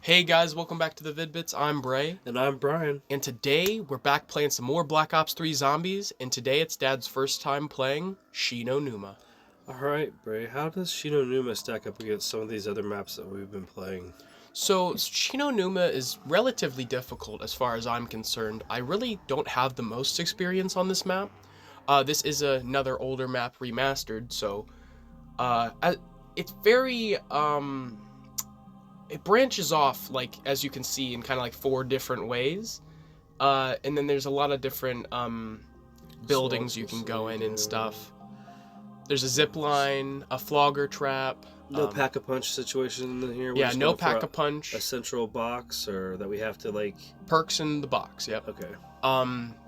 Hey guys, welcome back to the Vid-Bits. I'm Bray. And I'm Brian. And today we're back playing some more Black Ops 3 Zombies. And today it's Dad's first time playing Shi No Numa. Alright, Bray, how does Shi No Numa stack up against some of these other maps that we've been playing? So, Shi No Numa is relatively difficult as far as I'm concerned. I really don't have the most experience on this map. This is another older map remastered, so it's very it branches off, like, as you can see, in kind of like 4 different ways. And then there's a lot of different buildings you can go in and stuff. There's a zip line, a flogger trap. No pack-a-punch situation in here? Yeah, no pack-a-punch. A central box, or that we have to, like... Perks in the box, yep. Okay.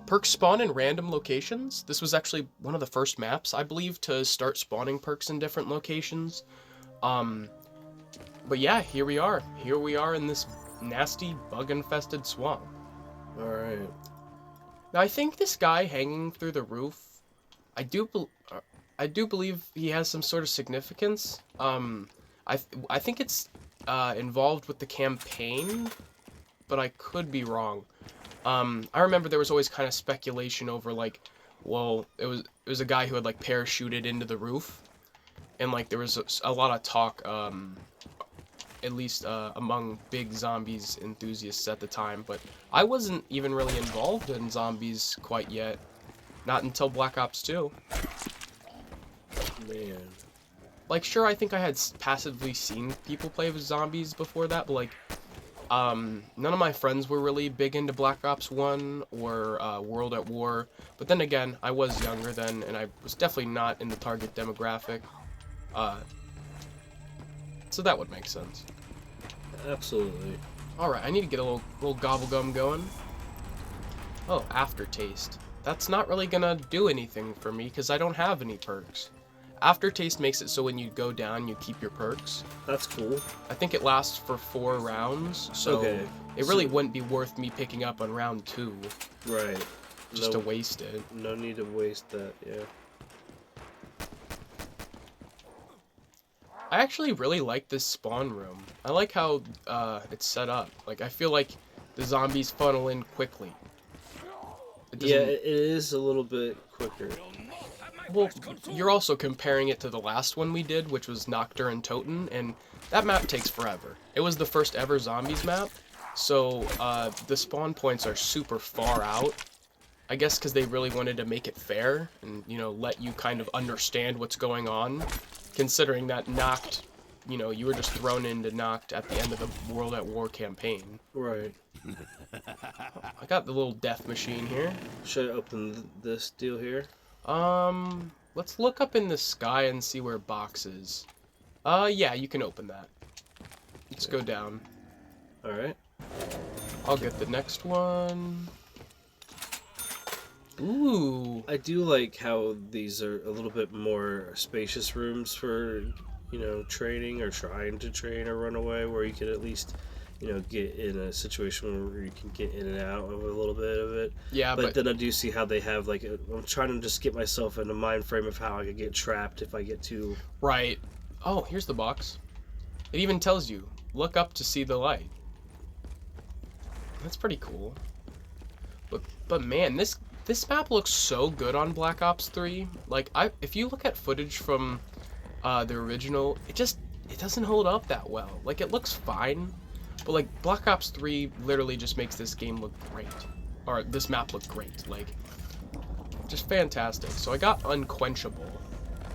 Perks spawn in random locations. This was actually one of the first maps, I believe, to start spawning perks in different locations. But yeah, here we are. Here we are in this nasty, bug-infested swamp. Alright. Now, I think this guy hanging through the roof, I do believe he has some sort of significance. I think it's involved with the campaign, but I could be wrong. I remember there was always kind of speculation over, like, well, it was a guy who had, like, parachuted into the roof, and, like, there was a lot of talk, at least among big Zombies enthusiasts at the time, but I wasn't even really involved in Zombies quite yet. Not until Black Ops 2. Man. Like, sure, I think I had passively seen people play with Zombies before that, but, like, none of my friends were really big into Black Ops 1 or World at War, but then again, I was younger then, and I was definitely not in the target demographic. So that would make sense. Absolutely. Alright, I need to get a little gobble gum going. Oh, aftertaste. That's not really gonna do anything for me, because I don't have any perks. Aftertaste makes it so when you go down, you keep your perks. That's cool. I think it lasts for 4 rounds, so okay. It really wouldn't be worth me picking up on round 2. Right. Just to waste it. No need to waste that, yeah. I actually really like this spawn room. I like how it's set up. Like, I feel like the zombies funnel in quickly. Yeah, it is a little bit quicker. Well, you're also comparing it to the last one we did, which was Nacht, untoten, and that map takes forever. It was the first ever Zombies map, so the spawn points are super far out. I guess because they really wanted to make it fair and, you know, let you kind of understand what's going on. Considering that Nacht, you know, you were just thrown into Nacht at the end of the World at War campaign. Right. I got the little death machine here. Should I open this deal here? Let's look up in the sky and see where box is. Yeah, you can open that. Let's go down. Alright. I'll get the next one. Ooh. I do like how these are a little bit more spacious rooms for, you know, training or trying to train or run away, where you can at least, you know, get in a situation where you can get in and out of a little bit of it. Yeah, but then I do see how they have, like, I'm trying to just get myself in a mind frame of how I could get trapped if I get too... Right. Oh, here's the box. It even tells you, look up to see the light. That's pretty cool. But man, this map looks so good on Black Ops 3. Like, if you look at footage from the original, it doesn't hold up that well. Like, it looks fine, but like Black Ops 3 literally just makes this game look great, or this map look great. Like, just fantastic. So I got Unquenchable.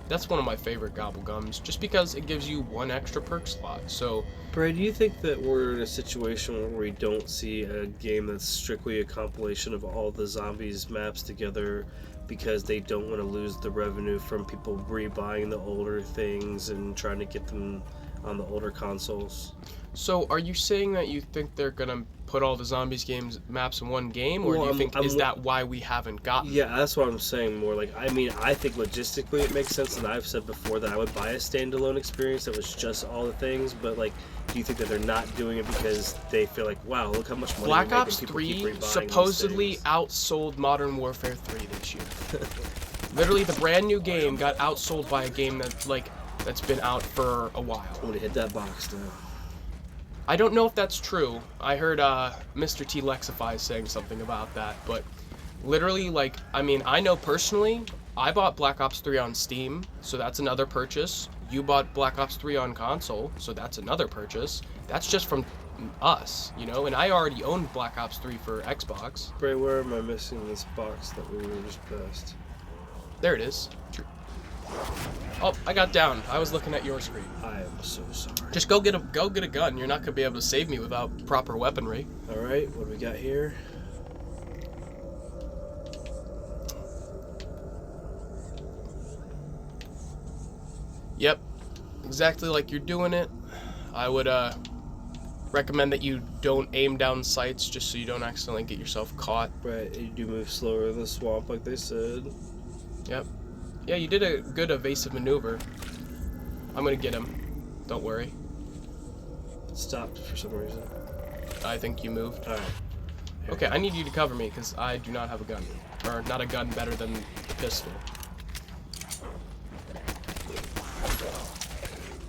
That's one of my favorite gobblegums, just because it gives you 1 extra perk slot. So, Bray, do you think that we're in a situation where we don't see a game that's strictly a compilation of all the Zombies maps together because they don't want to lose the revenue from people rebuying the older things and trying to get them on the older consoles? So, are you saying that you think they're gonna put all the Zombies games maps in one game, or do you think is that why we haven't gotten? Yeah, that's what I'm saying. More like, I mean, I think logistically it makes sense, and I've said before that I would buy a standalone experience that was just all the things. But like, do you think that they're not doing it because they feel like, wow, look how much money Black we're making, Ops people 3 keep rebuying supposedly these things. outsold Modern Warfare 3 this year. Literally, the brand new game got outsold by a game that's been out for a while. I'm gonna hit that box now. I don't know if that's true. I heard Mr. T Lexify saying something about that, but literally, like, I mean, I know personally, I bought Black Ops 3 on Steam, so that's another purchase. You bought Black Ops 3 on console, so that's another purchase. That's just from us, you know, and I already owned Black Ops 3 for Xbox. Bray, where am I missing this box that we were just past? There it is. Oh, I got down. I was looking at your screen. I am so sorry. Just go get a gun. You're not gonna be able to save me without proper weaponry. All right, what do we got here? Yep, exactly like you're doing it. I would recommend that you don't aim down sights just so you don't accidentally get yourself caught. Right, you do move slower in the swamp like they said. Yep. Yeah, you did a good evasive maneuver. I'm gonna get him. Don't worry. It stopped for some reason. I think you moved. Alright. Okay, I need you to cover me because I do not have a gun. Or not a gun better than a pistol.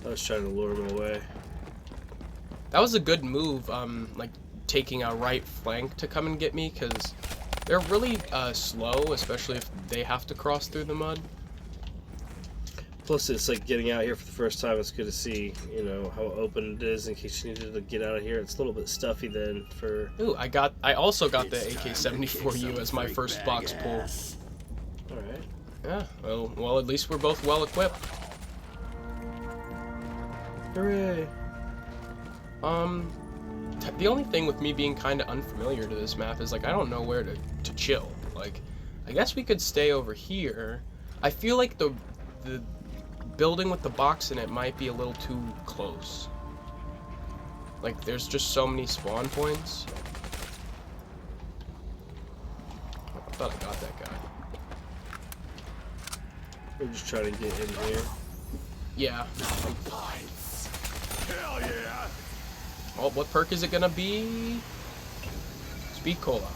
I was trying to lure him away. That was a good move, like taking a right flank to come and get me, because they're really slow, especially if they have to cross through the mud. Plus, it's like getting out here for the first time. It's good to see, you know, how open it is in case you needed to get out of here. It's a little bit stuffy then for... Ooh, I also got the AK-74U as my first box pull. Alright. Yeah, well, at least we're both well equipped. Hooray! The only thing with me being kind of unfamiliar to this map is, like, I don't know where to chill. Like, I guess we could stay over here. I feel like the building with the box in it might be a little too close. Like, there's just so many spawn points. I thought I got that guy. We're just trying to get in here. Yeah. Hell yeah! Oh, what perk is it gonna be? Speed Cola.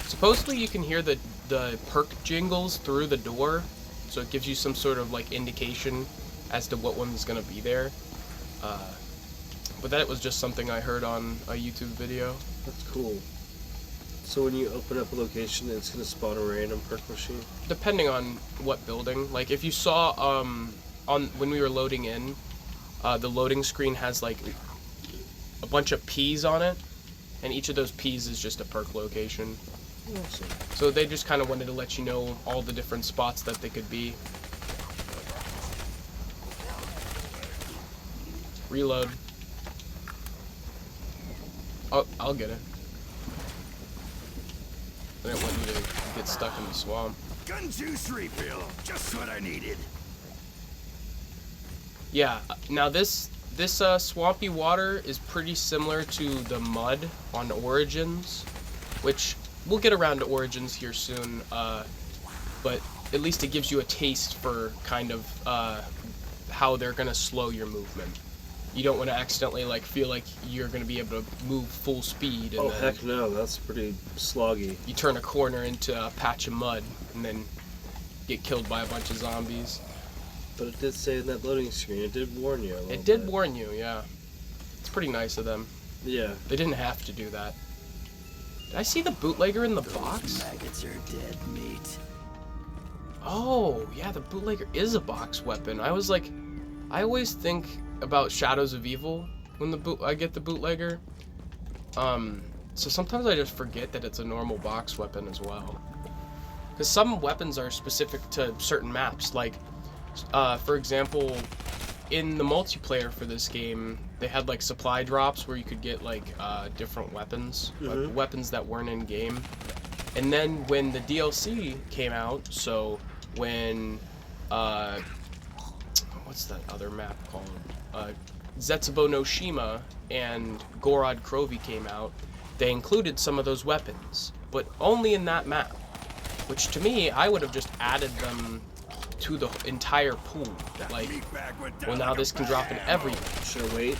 Supposedly you can hear the perk jingles through the door, so it gives you some sort of like indication as to what one's gonna be there. But that was just something I heard on a YouTube video. That's cool. So when you open up a location, it's gonna spawn a random perk machine? Depending on what building. Like if you saw on when we were loading in, the loading screen has like a bunch of P's on it, and each of those P's is just a perk location. Awesome. So they just kind of wanted to let you know all the different spots that they could be. Reload. Oh, I'll get it. I didn't want you to get stuck in the swamp. Gun juice refill, just what I needed. Yeah, now this swampy water is pretty similar to the mud on Origins, which we'll get around to Origins here soon, but at least it gives you a taste for kind of how they're gonna slow your movement. You don't want to accidentally like feel like you're gonna be able to move full speed. And oh then heck no, that's pretty sloggy. you turn a corner into a patch of mud and then get killed by a bunch of zombies. But it did say in that loading screen, it did warn you a little It did bit. warn you, yeah. It's pretty nice of them. Yeah. They didn't have to do that. Did I see the bootlegger in the box? Maggots are dead meat. Oh, yeah, the bootlegger is a box weapon. I was like, I always think about Shadows of Evil when I get the bootlegger. So sometimes I just forget that it's a normal box weapon as well. Because some weapons are specific to certain maps. Like, for example, in the multiplayer for this game, they had like supply drops where you could get like different weapons, weapons that weren't in game. And then when the DLC came out, so when what's that other map called? Zetsubo no Shima and Gorod Krovi came out, they included some of those weapons, but only in that map. Which to me, I would have just added them to the entire pool. Like, well, now this can drop in every. Should I wait?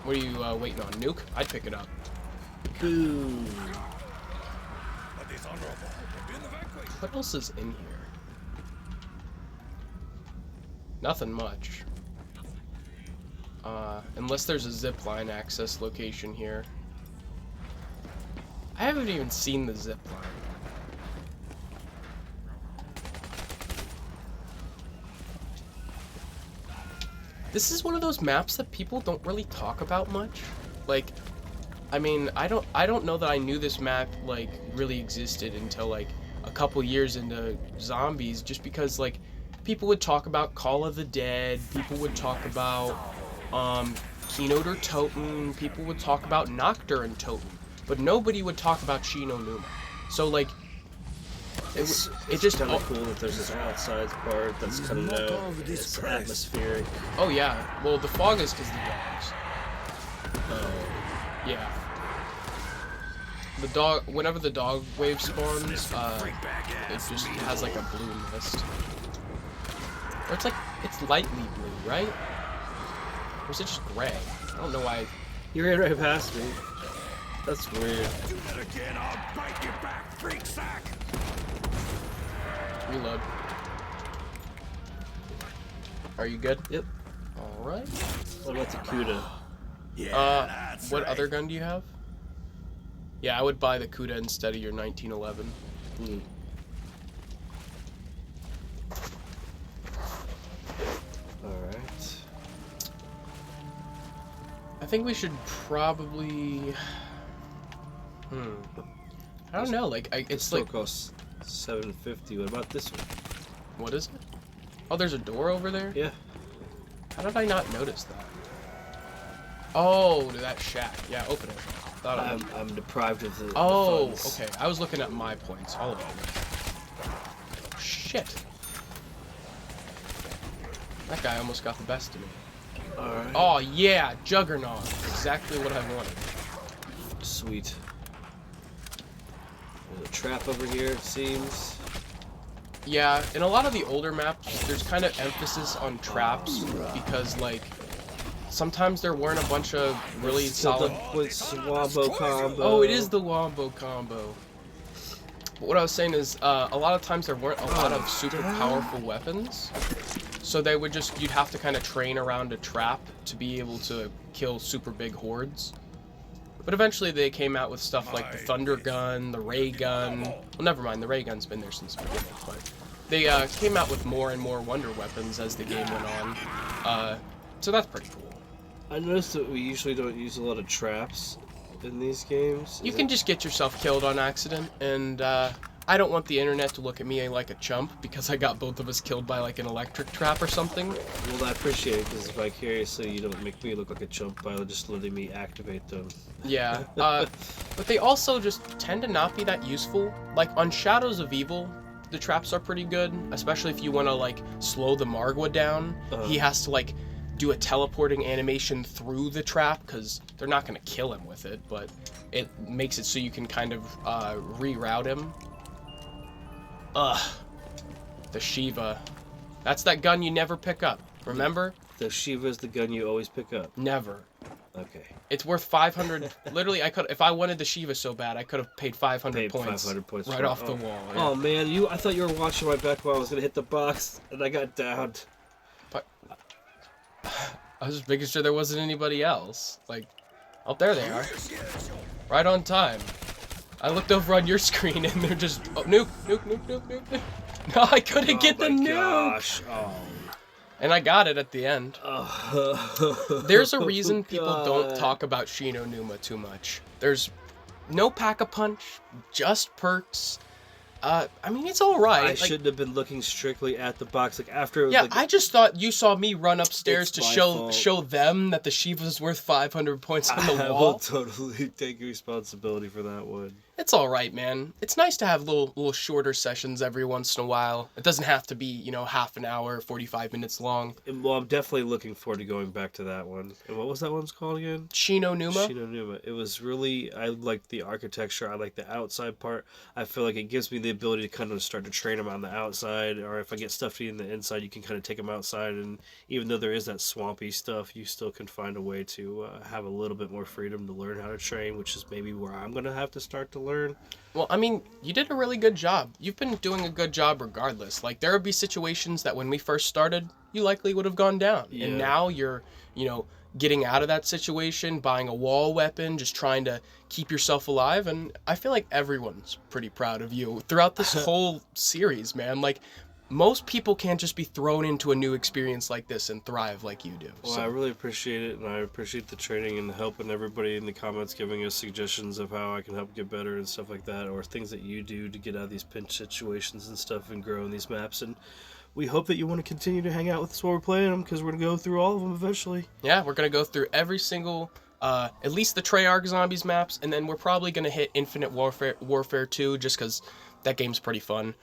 What are you waiting on? Nuke? I'd pick it up. Boom. What else is in here? Nothing much. Unless there's a zipline access location here. I haven't even seen the zipline. This is one of those maps that people don't really talk about much. Like, I mean, I don't know that I knew this map, like, really existed until, like, a couple years into Zombies, just because, like, people would talk about Call of the Dead, people would talk about, Keynote or Toten, people would talk about Nacht or untoten, but nobody would talk about Shi No Numa. So, like, It's just kind of cool that there's this outside part that's coming out. It's atmospheric. Oh yeah, well the fog is because the dogs. Yeah. The dog, whenever the dog wave spawns, it just has like a blue mist. Or it's lightly blue, right? Or is it just gray? I don't know why. You ran right past me. That's weird. Do that again, I'll bite your back, freak sack! Reload. Are you good? Yep. Alright. What about the Cuda? Yeah, that's What right. other gun do you have? Yeah, I would buy the Cuda instead of your 1911. Hmm. Alright. I think we should probably... I don't know, like, it's Still like... costs $7.50. What about this one? What is it? Oh, there's a door over there? Yeah. How did I not notice that? Oh, to that shack. Yeah, open it. Thought I would. I'm deprived of the Oh, funds. okay. I was looking at my points. All of them. Shit. That guy almost got the best of me. Alright. Oh, yeah. Juggernaut. Exactly what I wanted. Sweet. There's a trap over here, it seems. Yeah, in a lot of the older maps, there's kind of emphasis on traps because, like, sometimes there weren't a bunch of really solid... With wombo combo. Oh, it is the wombo combo. But what I was saying is, a lot of times there weren't a lot of super powerful weapons, so they would just, you'd have to kind of train around a trap to be able to kill super big hordes. But eventually they came out with stuff like the Thunder Gun, the Ray Gun. Well, never mind, the Ray Gun's been there since the beginning, but they came out with more and more wonder weapons as the game went on. So that's pretty cool. I noticed that we usually don't use a lot of traps in these games. You can just get yourself killed on accident, and I don't want the internet to look at me like a chump because I got both of us killed by like an electric trap or something. Well, I appreciate it because vicariously you don't make me look like a chump by just letting me activate them. Yeah, but they also just tend to not be that useful. Like on Shadows of Evil, the traps are pretty good, especially if you want to like slow the Margwa down. He has to like do a teleporting animation through the trap because they're not going to kill him with it, but it makes it so you can kind of reroute him. Ugh. The Shiva. That's that gun you never pick up. Remember? The Shiva is the gun you always pick up. Never. Okay. It's worth 500. Literally, I could, if I wanted the Shiva so bad, I could have paid 500 Paid points. 500 points right for it. off the Oh. wall. Yeah. Oh man, I thought you were watching my back while I was gonna hit the box, and I got downed. But I was just making sure there wasn't anybody else. Like, oh, there they are. Right on time. I looked over on your screen and they're just, oh, nuke, nuke, nuke, nuke, nuke, nuke. No, I couldn't get the nuke. Gosh. Oh. And I got it at the end. Oh. There's a reason people don't God. talk about Shi No Numa too much. There's no pack-a-punch, just perks. I mean, it's all right. I Like, shouldn't have been looking strictly at the box. Like after. yeah, like, I just thought you saw me run upstairs It's to my show fault. them that the Shiva's worth 500 points on the I will wall. totally take responsibility for that one. It's all right, man. It's nice to have little shorter sessions every once in a while. It doesn't have to be, half an hour, 45 minutes long. Well, I'm definitely looking forward to going back to that one. And what was that one's called again? Shi No Numa? Shi No Numa. It was really, I like the architecture. I like the outside part. I feel like it gives me the ability to kind of start to train them on the outside. Or if I get stuff to you in the inside, you can kind of take them outside. And even though there is that swampy stuff, you still can find a way to have a little bit more freedom to learn how to train, which is maybe where I'm going to have to start to learn. Well, I mean, you did a really good job. You've been doing a good job regardless. Like, there would be situations that when we first started, you likely would have gone down. Yeah. And now you're, getting out of that situation, buying a wall weapon, just trying to keep yourself alive. And I feel like everyone's pretty proud of you throughout this whole series, man. Like, most people can't just be thrown into a new experience like this and thrive like you do. Well, I really appreciate it, and I appreciate the training and the help, and everybody in the comments giving us suggestions of how I can help get better and stuff like that, or things that you do to get out of these pinch situations and stuff and grow in these maps. And we hope that you want to continue to hang out with us while we're playing them, because we're going to go through all of them eventually. Yeah, we're going to go through every single, at least the Treyarch Zombies maps, and then we're probably going to hit Infinite Warfare 2, just because that game's pretty fun.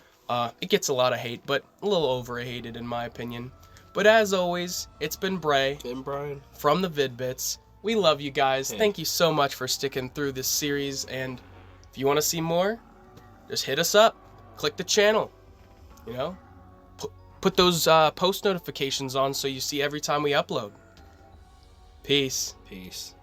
It gets a lot of hate, but a little over-hated in my opinion. But as always, it's been Bray. And Brian. From the Vid-Bits. We love you guys. Hey. Thank you so much for sticking through this series, and if you want to see more, just hit us up. Click the channel. You know? Put those post notifications on so you see every time we upload. Peace. Peace.